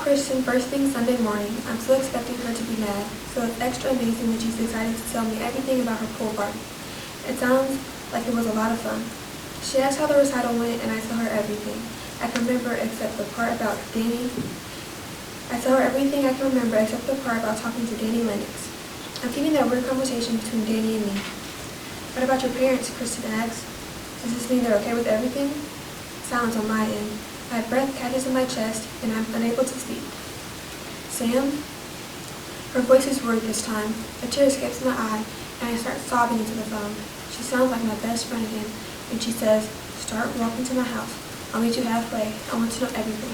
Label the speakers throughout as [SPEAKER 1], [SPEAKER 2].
[SPEAKER 1] Kristen first thing Sunday morning. I'm still expecting her to be mad, so it's extra amazing that she's excited to tell me everything about her pool party. It sounds like it was a lot of fun. She asked how the recital went, and I tell her everything I can remember except the part about Danny. I tell her everything I can remember except the part about talking to Danny Lennox. I'm keeping that weird conversation between Danny and me. What about your parents? Kristen asks. Does this mean they're okay with everything? Silence on my end. My breath catches in my chest, and I'm unable to speak. Sam? Her voice is worried this time. A tear escapes my eye, and I start sobbing into the phone. She sounds like my best friend again, and she says, "Start walking to my house. I'll meet you halfway. I want to know everything."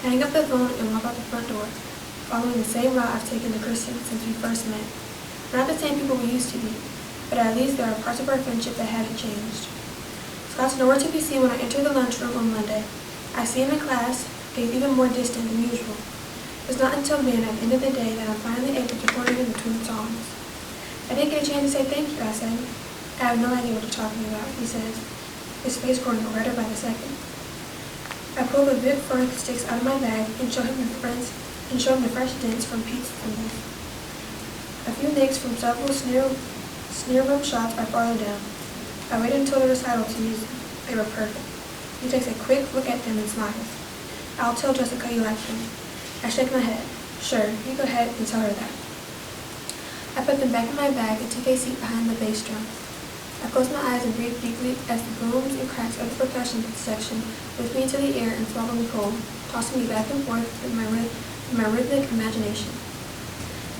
[SPEAKER 1] I hang up the phone and walk out the front door, following the same route I've taken to Kristen since we first met. We're not the same people we used to be, but at least there are parts of our friendship that haven't changed. Scott's nowhere to be seen when I enter the lunchroom on Monday. I see him in class, but he's even more distant than usual. It's not until then, at the end of the day, that I'm finally able to corner him between songs. "I didn't get a chance to say thank you," I said. "I have no idea what you're talking about," he says, his face growing redder by the second. I pull the Vic Firth sticks out of my bag and show him the fresh dents from Pete's cymbals. A few nicks from several snare room shots are farther down. I wait until the recital to use them. They were perfect. He takes a quick look at them and smiles. "I'll tell Jessica you like them." I shake my head. "Sure, you go ahead and tell her that." I put them back in my bag and took a seat behind the bass drum. I close my eyes and breathe deeply as the booms and cracks of the percussion section lift me into the air and swallow me whole, tossing me back and forth in my rhythmic imagination.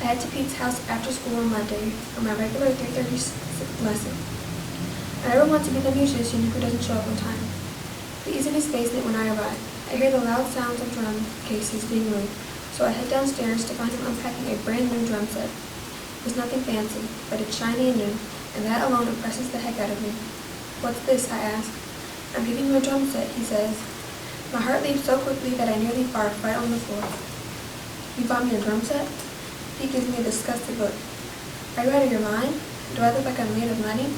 [SPEAKER 1] I head to Pete's house after school on Monday for my regular 3:30 lesson. I never want to be the musician who doesn't show up on time. He's in his basement when I arrive. I hear the loud sounds of drum cases being moved, so I head downstairs to find him unpacking a brand new drum set. It's nothing fancy, but it's shiny and new, and that alone impresses the heck out of me. "What's this?" I ask. "I'm giving you a drum set," he says. My heart leaps so quickly that I nearly barf right on the floor. "You bought me a drum set?" He gives me a disgusted look. "Are you out of your mind? Do I look like I'm made of money?"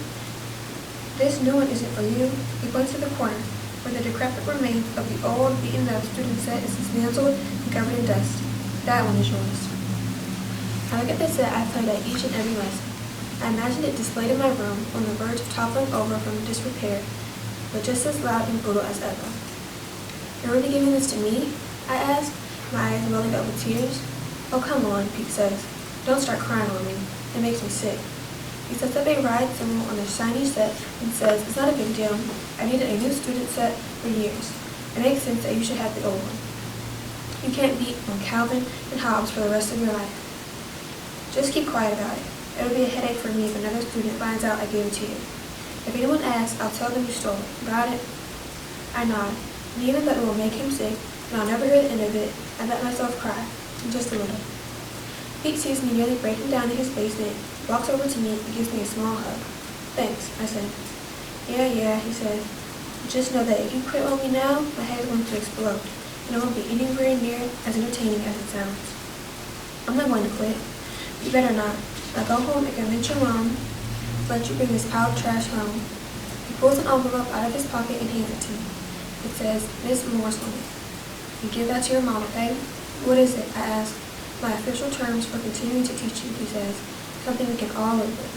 [SPEAKER 1] "This new one isn't for you." He points to the corner, where the decrepit remains of the old, beaten-up student set is dismantled and covered in dust. "That one is yours." I look at the set I've played at each and every lesson. I imagine it displayed in my room, on the verge of toppling over from disrepair, but just as loud and brutal as ever. "You're really giving this to me?" I ask, my eyes welling up with tears. "Oh, come on," Pete says. "Don't start crying on me. It makes me sick." He sets up a ride symbol on the shiny set and says, "It's not a big deal. I needed a new student set for years. It makes sense that you should have the old one. You can't beat on Calvin and Hobbes for the rest of your life. Just keep quiet about it. It'll be a headache for me if another student finds out I gave it to you. If anyone asks, I'll tell them you stole it. Got it?" I nod, and even though it will make him sick, and I'll never hear the end of it, I let myself cry, just a little. Pete sees me nearly breaking down in his basement, walks over to me, and gives me a small hug. "Thanks," I said. Yeah, he says. "Just know that if you quit on me now, my head is going to explode, and it won't be anywhere near as entertaining as it sounds." "I'm not going to quit." "You better not. I'll go home and convince your mom to let you bring this pile of trash home." He pulls an envelope out of his pocket and hands it to me. It says, "Miss Morse" on it. "You give that to your mom, okay?" "What is it?" I ask. "My official terms for continuing to teach you," he says. "Something we can all live with."